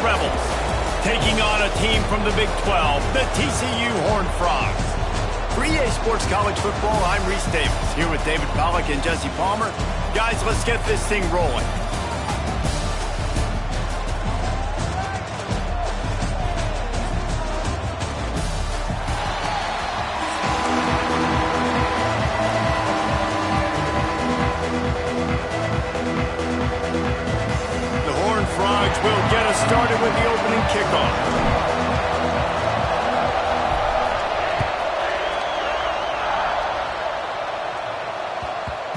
Rebels. Taking on a team from the Big 12, the TCU Horned Frogs. For EA Sports College Football, I'm Reese Davis, here with David Pollack and Jesse Palmer. Guys, let's get this thing rolling. The Horned Frogs will get us started with the opening kickoff.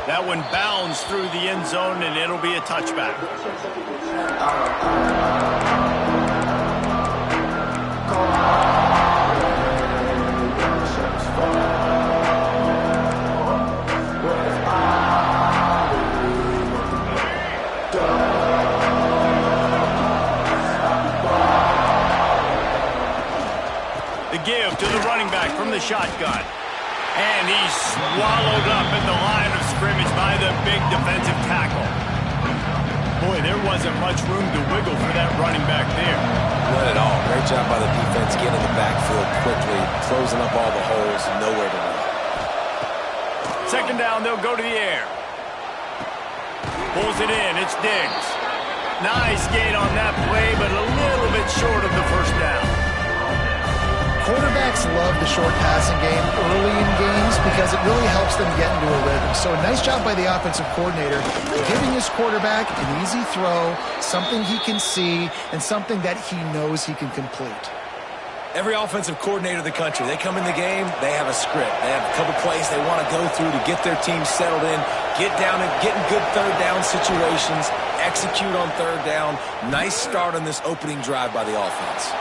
That one bounds through the end zone, and it'll be a touchback. The give to the running back from the shotgun. And he's swallowed up in the line of scrimmage by the big defensive tackle. Boy, there wasn't much room to wiggle for that running back there. Not at all. Great job by the defense getting in the backfield quickly, closing up all the holes, nowhere to run. Second down, they'll go to the air. Pulls it in, it's Diggs. Nice gain on that play, but a little bit short of the first down. Quarterbacks love the short passing game early in games because it really helps them get into a rhythm. So a nice job by the offensive coordinator giving his quarterback an easy throw, something he can see, and something that he knows he can complete. Every offensive coordinator in the country, they come in the game, they have a script. They have a couple plays they want to go through to get their team settled in, get down and get in good third down situations, execute on third down. Nice start on this opening drive by the offense.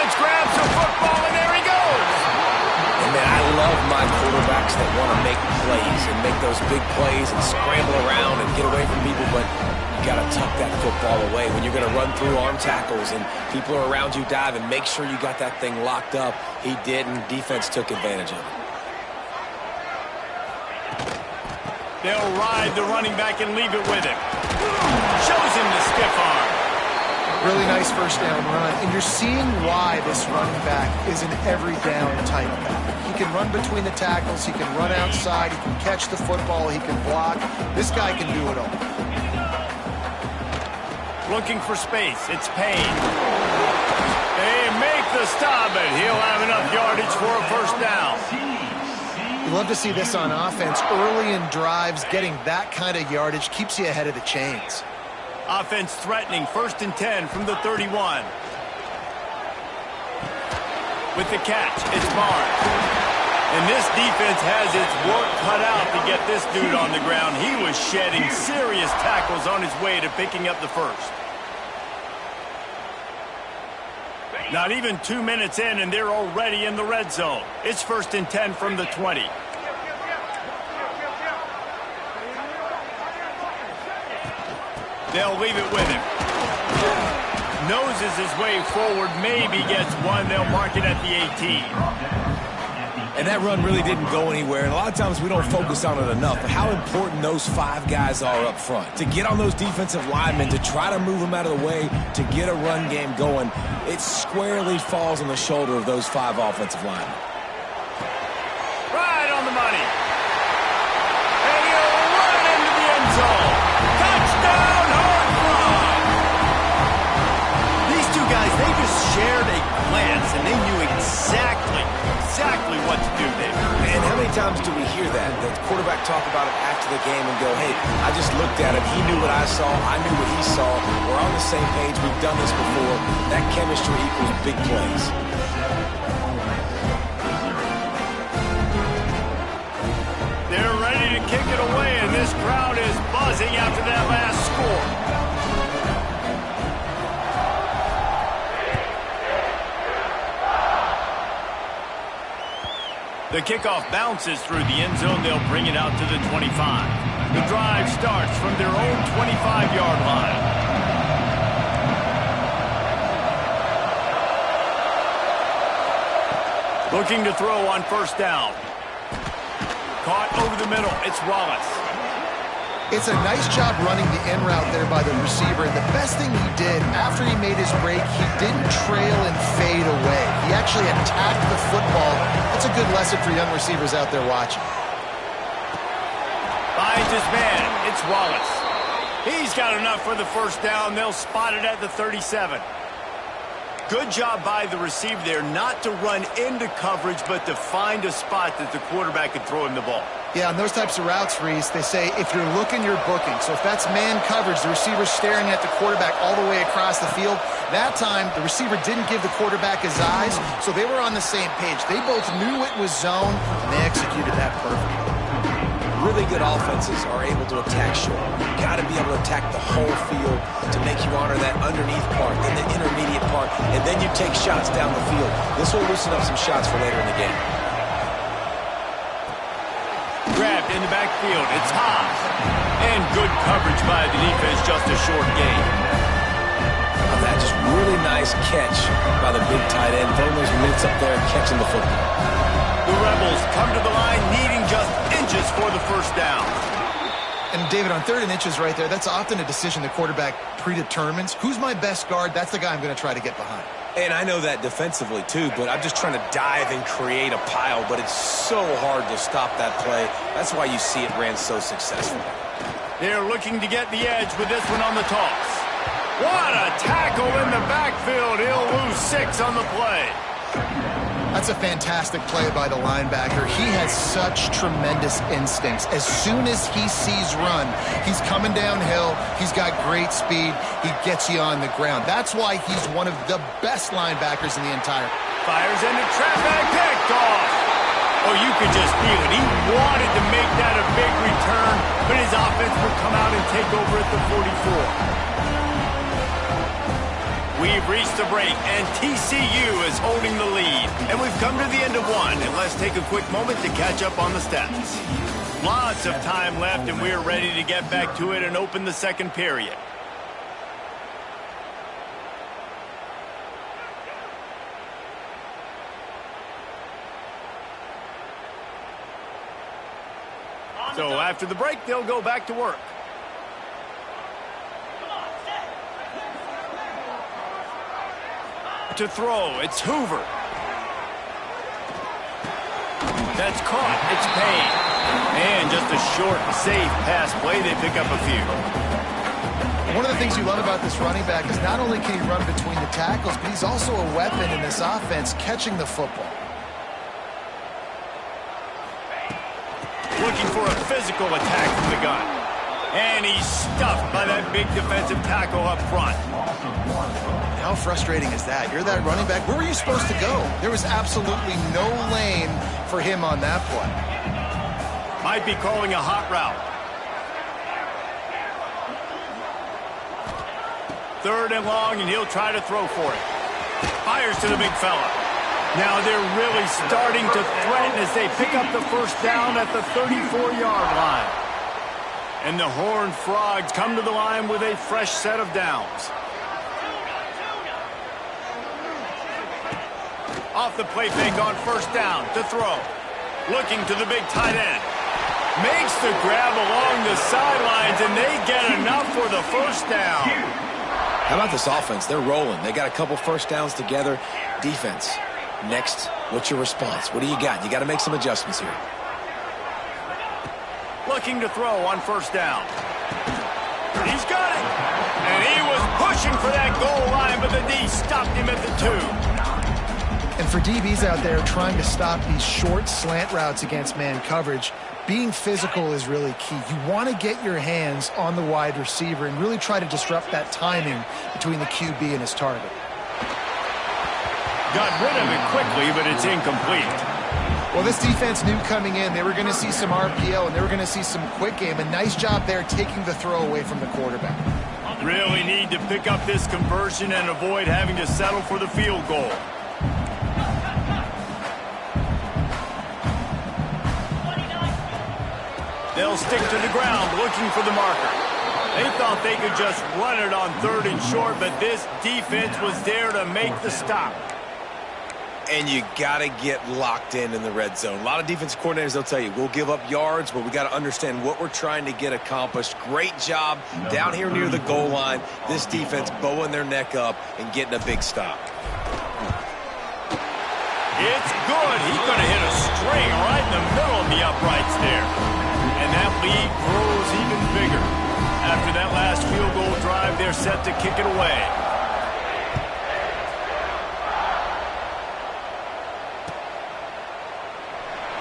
Grabs the football, and there he goes. And man, I love my quarterbacks that want to make plays and make those big plays and scramble around and get away from people, but you got to tuck that football away. When you're going to run through arm tackles and people are around you diving, make sure you got that thing locked up. He did, and defense took advantage of it. They'll ride the running back and leave it with him. Shows him the stiff arm. Really nice first down run, and you're seeing why this running back is an every down type back. He can run between the tackles, he can run outside, he can catch the football, he can block. This guy can do it all. Looking for space, it's Payne. They make the stop, but he'll have enough yardage for a first down. You love to see this on offense. Early in drives, getting that kind of yardage keeps you ahead of the chains. Offense threatening, 1st and 10 from the 31. With the catch, it's Barnes. And this defense has its work cut out to get this dude on the ground. He was shedding serious tackles on his way to picking up the first. Not even 2 minutes in, and they're already in the red zone. It's 1st and 10 from the 20. They'll leave it with him. Noses his way forward, maybe gets one. They'll mark it at the 18. And that run really didn't go anywhere. And a lot of times we don't focus on it enough. But how important those 5 guys are up front. To get on those defensive linemen, to try to move them out of the way, to get a run game going, it squarely falls on the shoulder of those 5 offensive linemen. Right on the money. And he'll run into the end zone. Touchdown, Horned Frogs! These two guys, they just shared a glance, and they knew exactly what to do there. And how many times do we hear that? The quarterback talk about it after the game and go, hey, I just looked at him. He knew what I saw. I knew what he saw. We're on the same page. We've done this before. That chemistry equals big plays. They're ready to kick it away, and this crowd is buzzing after that last score. The kickoff bounces through the end zone. They'll bring it out to the 25. The drive starts from their own 25-yard line. Looking to throw on first down. caught over the middle. It's Wallace. It's a nice job running the in route there by the receiver. And the best thing he did after he made his break, he didn't trail and fade away. He actually attacked the football. That's a good lesson for young receivers out there watching. Finds his man. It's Wallace. He's got enough for the first down. They'll spot it at the 37. Good job by the receiver there not to run into coverage, but to find a spot that the quarterback could throw him the ball. Yeah, on those types of routes, Reese, they say if you're looking, you're booking. So if that's man coverage, the receiver's staring at the quarterback all the way across the field. That time, the receiver didn't give the quarterback his eyes, so they were on the same page. They both knew it was zone, and they executed that perfectly. Really good offenses are able to attack short. You got to be able to attack the whole field to make you honor that underneath part, then the intermediate part, and then you take shots down the field. This will loosen up some shots for later in the game. Grabbed in the backfield. It's Haas. And good coverage by the defense, just a short gain. Now that just really nice catch by the big tight end, throwing those mitts up there and catching the football. The Rebels come to the line needing just inches for the first down. And David, on 3rd and inches right there, that's often a decision the quarterback predetermines. Who's my best guard? That's the guy I'm going to try to get behind. And I know that defensively too, but I'm just trying to dive and create a pile, but it's so hard to stop that play. That's why you see it ran so successfully. They're looking to get the edge with this one on the toss. What a tackle in the backfield. He'll lose 6 on the play. That's a fantastic play by the linebacker. He has such tremendous instincts. As soon as he sees run, he's coming downhill. He's got great speed. He gets you on the ground. That's why he's one of the best linebackers in the entire. Fires into traffic, picked off. Oh, you could just feel it. He wanted to make that a big return, but his offense would come out and take over at the 44. We've reached the break, and TCU is holding the lead. And we've come to the end of one, and let's take a quick moment to catch up on the stats. Lots of time left, and we're ready to get back to it and open the second period. So after the break, they'll go back to work. To throw, it's Hoover. That's caught, it's Payne. And just a short, safe pass play, they pick up a few. One of the things you love about this running back is not only can he run between the tackles, but he's also a weapon in this offense, catching the football. Looking for a physical attack from the gun. And he's stuffed by that big defensive tackle up front. How frustrating is that? You're that running back. Where were you supposed to go? There was absolutely no lane for him on that play. Might be calling a hot route. 3rd and long, and he'll try to throw for it. Fires to the big fella. Now they're really starting to threaten as they pick up the first down at the 34-yard line. And the Horned Frogs come to the line with a fresh set of downs. Off the play fake on first down to throw. Looking to the big tight end. Makes the grab along the sidelines, and they get enough for the first down. How about this offense? They're rolling. They got a couple first downs together. Defense. Next, what's your response? What do you got? You got to make some adjustments here. Looking to throw on first down. He's got it. And he was pushing for that goal line, but the D stopped him at the 2. And for DBs out there trying to stop these short slant routes against man coverage, being physical is really key. You want to get your hands on the wide receiver and really try to disrupt that timing between the QB and his target. Got rid of it quickly, but it's incomplete. Well, this defense knew coming in they were going to see some RPO and they were going to see some quick game. A nice job there taking the throw away from the quarterback. Really need to pick up this conversion and avoid having to settle for the field goal. They'll stick to the ground looking for the marker. They thought they could just run it on 3rd and short, but this defense was there to make the stop. And you got to get locked in the red zone. A lot of defense coordinators, they'll tell you, we'll give up yards, but we got to understand what we're trying to get accomplished. Great job down here near the goal line. This defense bowing their neck up and getting a big stop. It's good. He could have hit a string right in the middle of the uprights there. And that lead grows even bigger. After that last field goal drive, they're set to kick it away.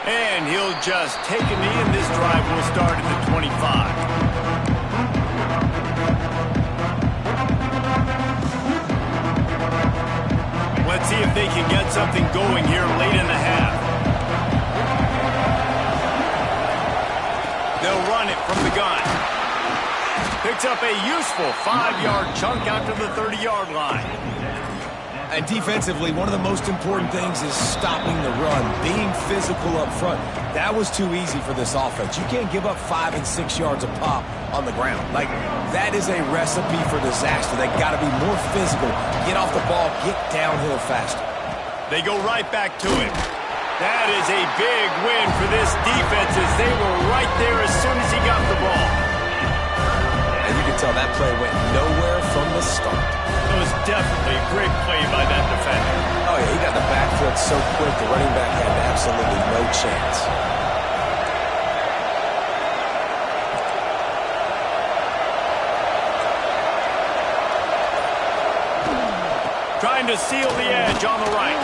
And he'll just take a knee, and this drive will start at the 25. Let's see if they can get something going here late in the half. They'll run it from the gun. Picks up a useful 5-yard chunk out to the 30-yard line. And defensively, one of the most important things is stopping the run, being physical up front. That was too easy for this offense. You can't give up 5 and 6 yards a pop on the ground. Like, that is a recipe for disaster. They got to be more physical, get off the ball, get downhill faster. They go right back to it. That is a big win for this defense as they were right there as soon as he got the ball. And you can tell that play went nowhere from the start. It was definitely a great play by that defender. Oh, yeah, he got the back foot so quick, the running back had absolutely no chance. Trying to seal the edge on the right.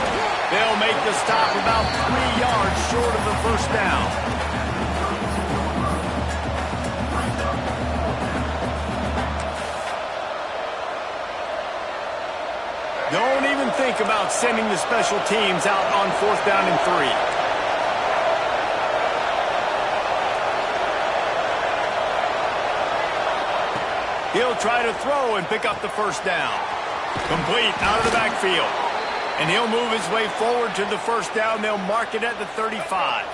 They'll make the stop about 3 yards short of the first down. Don't even think about sending the special teams out on 4th down and 3. He'll try to throw and pick up the first down. Complete out of the backfield. And he'll move his way forward to the first down. They'll mark it at the 35.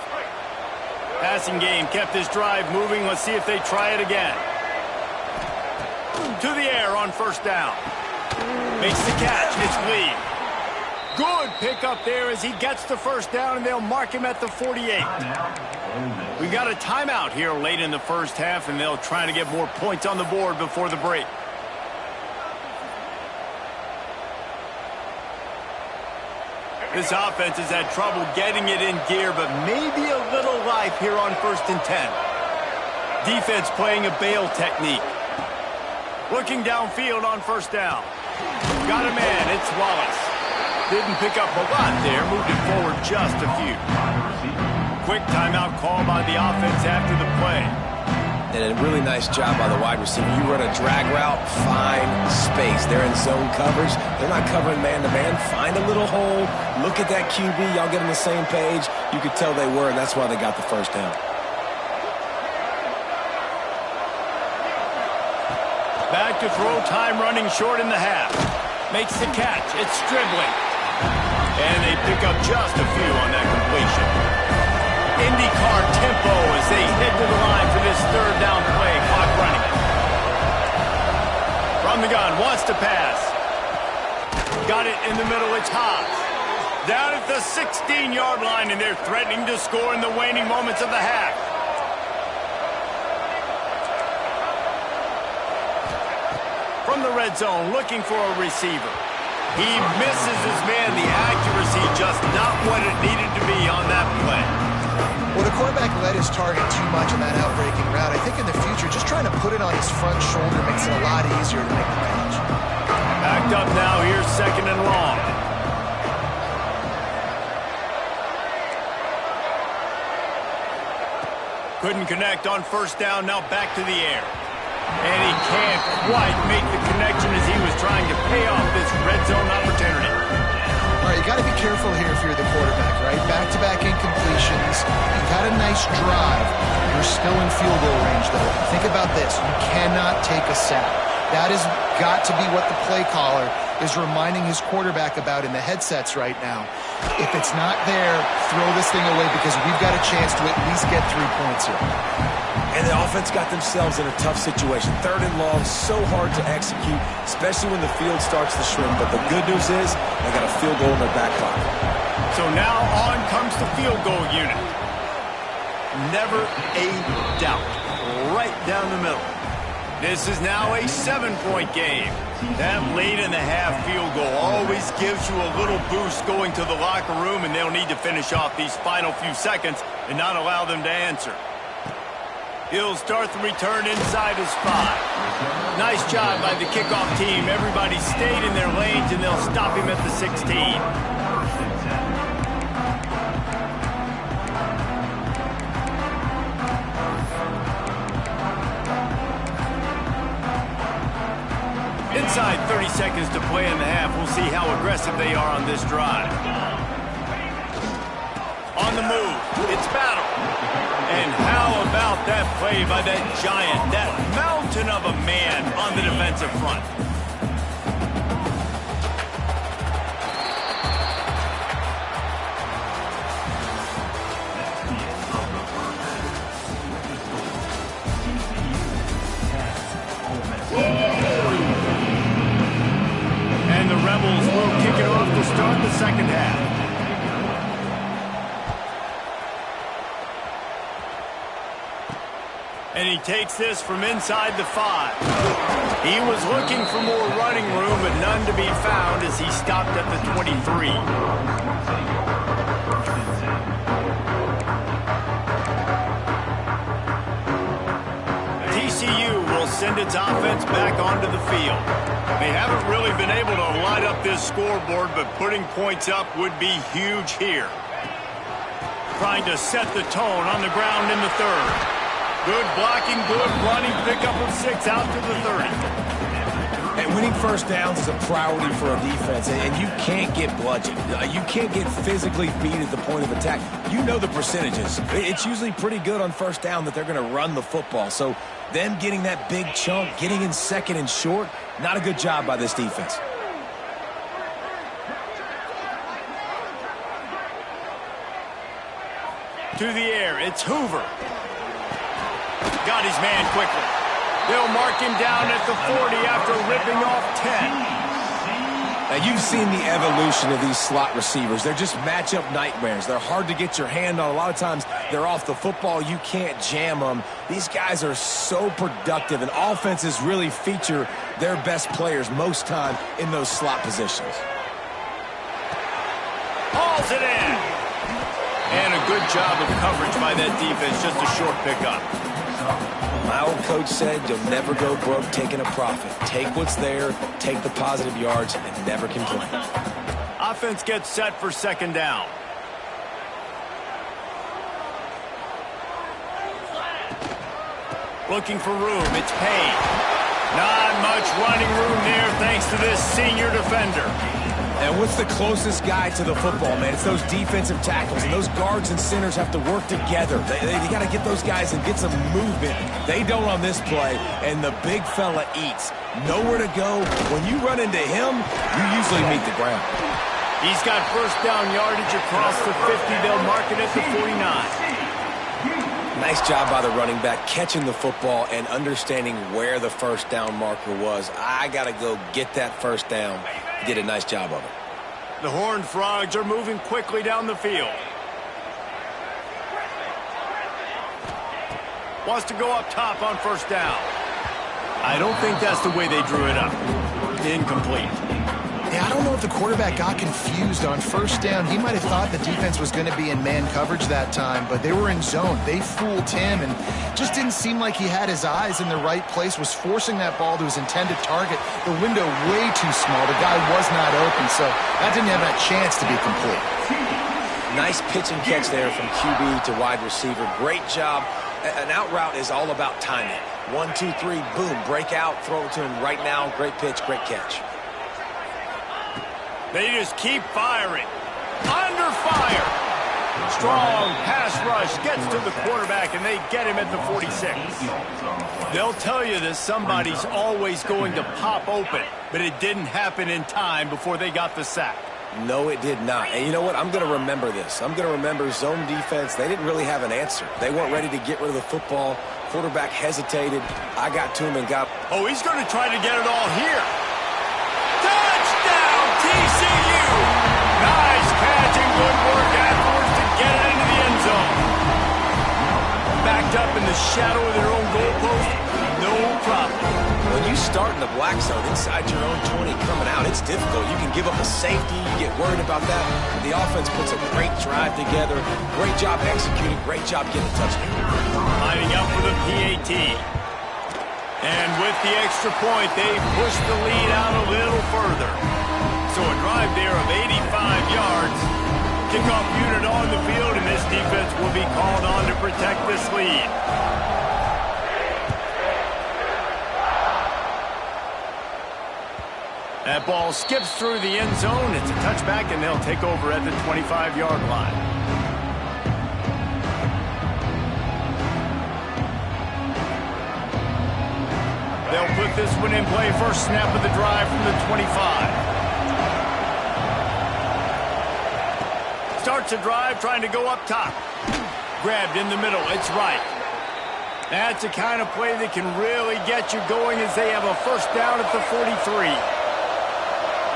Passing game kept this drive moving. Let's see if they try it again. To the air on first down. Makes the catch. It's Lee. Good pickup there as he gets the first down, and they'll mark him at the 48. We've got a timeout here late in the first half, and they'll try to get more points on the board before the break. This offense has had trouble getting it in gear, but maybe a little life here on 1st and 10. Defense playing a bail technique. Looking downfield on first down. Got a man, it's Wallace. Didn't pick up a lot there, moved it forward just a few. Quick timeout call by the offense after the play. And a really nice job by the wide receiver. You run a drag route, find space. They're in zone coverage. They're not covering man-to-man. Find a little hole. Look at that QB. Y'all get on the same page. You could tell they were, and that's why they got the first down. Back to throw time, running short in the half. Makes the catch. It's Stribling. And they pick up just a few on that completion. IndyCar tempo as they head to the line for this 3rd down play. Clock running. From the gun, wants to pass. Got it in the middle, it's Haas. Down at the 16-yard line, and they're threatening to score in the waning moments of the half. From the red zone, looking for a receiver. He misses his man. The accuracy just not what it needed to be on that play. Well, the quarterback let his target too much on that outbreaking route. I think in the future, just trying to put it on his front shoulder makes it a lot easier to make the catch. Backed up now, here's 2nd and long. Couldn't connect on first down, now back to the air. And he can't quite make the connection as he was trying to pay off this red zone opportunity. All right, you got to be careful here if you're the quarterback, right? Back-to-back incompletions. You got a nice drive. You're still in field goal range, though. Think about this. You cannot take a sack. That has got to be what the play caller is reminding his quarterback about in the headsets right now. If it's not there, throw this thing away because we've got a chance to at least get 3 points here. And the offense got themselves in a tough situation. 3rd and long, so hard to execute, especially when the field starts to shrink. But the good news is they got a field goal in their back pocket. So now on comes the field goal unit. Never a doubt. Right down the middle. This is now a 7-point game. That late in the half field goal always gives you a little boost going to the locker room, and they'll need to finish off these final few seconds and not allow them to answer. He'll start the return inside his 5. Nice job by the kickoff team. Everybody stayed in their lanes, and they'll stop him at the 16. Inside 30 seconds to play in the half. We'll see how aggressive they are on this drive. On the move, it's battle. And how about that play by that giant, that mountain of a man on the defensive front? And the Rebels will kick it off to start the second half. And he takes this from inside the 5. He was looking for more running room, but none to be found as he stopped at the 23. TCU will send its offense back onto the field. They haven't really been able to light up this scoreboard, but putting points up would be huge here. Trying to set the tone on the ground in the 3rd. Good blocking, good running, pickup of 6 out to the 30. And winning first downs is a priority for a defense, and you can't get bludgeoned. You can't get physically beat at the point of attack. You know the percentages. It's usually pretty good on first down that they're going to run the football. So them getting that big chunk, getting in second and short, not a good job by this defense. To the air, it's Hoover. Got his man quickly. They'll mark him down at the 40 after ripping off 10. Now, you've seen the evolution of these slot receivers. They're just matchup nightmares. They're hard to get your hand on. A lot of times, they're off the football. You can't jam them. These guys are so productive, and offenses really feature their best players most time in those slot positions. Hauls it in. And a good job of coverage by that defense. Just a short pickup. My old coach said you'll never go broke taking a profit. Take what's there, take the positive yards, and never complain. Offense gets set for second down. Looking for room, it's Payne. Not much running room there thanks to this senior defender. And what's the closest guy to the football, man? It's those defensive tackles, and those guards and centers have to work together. They got to get those guys and get some movement. They don't on this play, and the big fella eats. Nowhere to go. When you run into him, you usually meet the ground. He's got first down yardage across the 50. They'll mark it at the 49. Nice job by the running back, catching the football and understanding where the first down marker was. I got to go get that first down. He did a nice job of it. The Horned Frogs are moving quickly down the field. Wants to go up top on first down. I don't think that's the way they drew it up. Incomplete. Yeah, I don't know if the quarterback got confused on first down. He might have thought the defense was going to be in man coverage that time, but they were in zone. They fooled him and just didn't seem like he had his eyes in the right place, was forcing that ball to his intended target. The window way too small. The guy was not open, so that didn't have a chance to be complete. Nice pitch and catch there from QB to wide receiver. Great job. An out route is all about timing. 1, 2, 3, boom, break out, throw it to him right now. Great pitch, great catch. They just keep firing. Under fire. Strong pass rush gets to the quarterback, and they get him at the 46. They'll tell you that somebody's always going to pop open, but it didn't happen in time before they got the sack. No, it did not. And you know what? I'm going to remember this. I'm going to remember zone defense. They didn't really have an answer. They weren't ready to get rid of the football. Quarterback hesitated. I got to him and got... Oh, he's going to try to get it all here. Touchdown, TCU! Nice catch and good work afterwards to get it into the end zone. Backed up in the shadow of their own goalpost, no problem. When you start in the black zone inside your own 20 coming out, it's difficult. You can give up a safety. You get worried about that. The offense puts a great drive together. Great job executing. Great job getting a touchdown. Lining up for the PAT. And with the extra point, they push the lead out a little further. So a drive there of 85 yards. Kickoff unit on the field, and this defense will be called on to protect this lead. That ball skips through the end zone. It's a touchback, and they'll take over at the 25-yard line. They'll put this one in play. First snap of the drive from the 25. Starts a drive trying to go up top. Grabbed in the middle. It's right. That's the kind of play that can really get you going as they have a first down at the 43.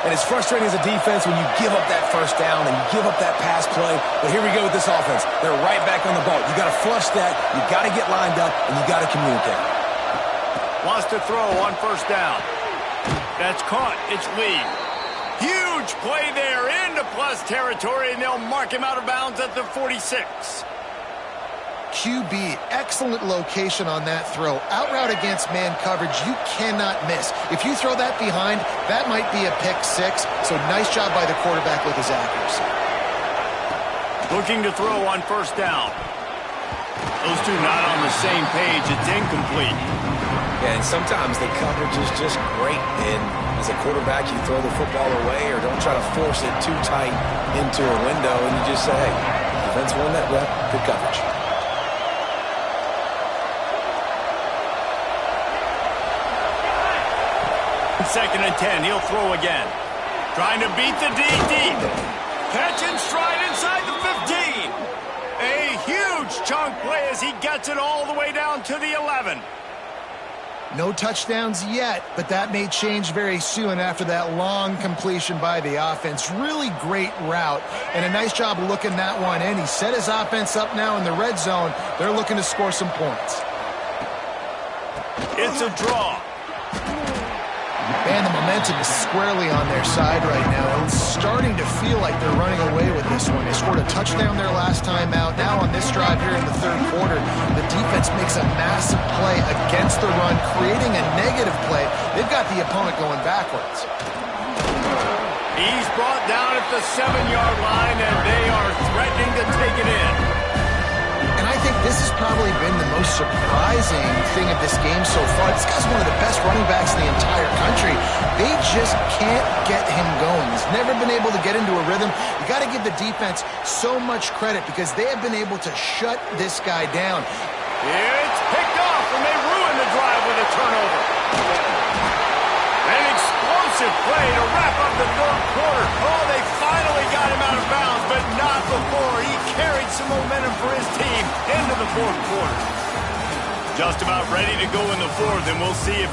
And it's frustrating as a defense when you give up that first down and you give up that pass play. But here we go with this offense. They're right back on the ball. You got to flush that. You got to get lined up, and you got to communicate. Wants to throw on first down. That's caught. It's Lee. Huge play there into plus territory, and they'll mark him out of bounds at the 46. QB, excellent location on that throw. Out route against man coverage, you cannot miss. If you throw that behind, that might be a pick six. So nice job by the quarterback with his accuracy. Looking to throw on first down. Those two not on the same page. It's incomplete. Yeah, and sometimes the coverage is just great. And as a quarterback, you throw the football away or don't try to force it too tight into a window, and you just say, hey, defense won that rep, good coverage. Second and 10, he'll throw again. Trying to beat the D deep. Catch and stride inside the 15. A huge chunk play as he gets it all the way down to the 11. No touchdowns yet, but that may change very soon after that long completion by the offense. Really great route, and a nice job of looking that one in. He set his offense up now in the red zone. They're looking to score some points. It's a draw. Man, the momentum is squarely on their side right now. It's starting to feel like they're running away with this one. They scored a touchdown their last time out. Now on this drive here in the third quarter, the defense makes a massive play against the run, creating a negative play. They've got the opponent going backwards. He's brought down at the 7-yard line, and they are threatening to take it in. And I think this has probably been the most surprising thing of this game so far. This guy's one of the best running backs in the entire country. They just can't get him going. He's never been able to get into a rhythm. You got to give the defense so much credit because they have been able to shut this guy down. It's picked off, and they ruin the drive with a turnover. An explosive play to wrap up the third quarter. Oh, they finally got him out of bounds, but not before he carried some momentum for his team into the fourth quarter. Just about ready to go in the fourth, and we'll see if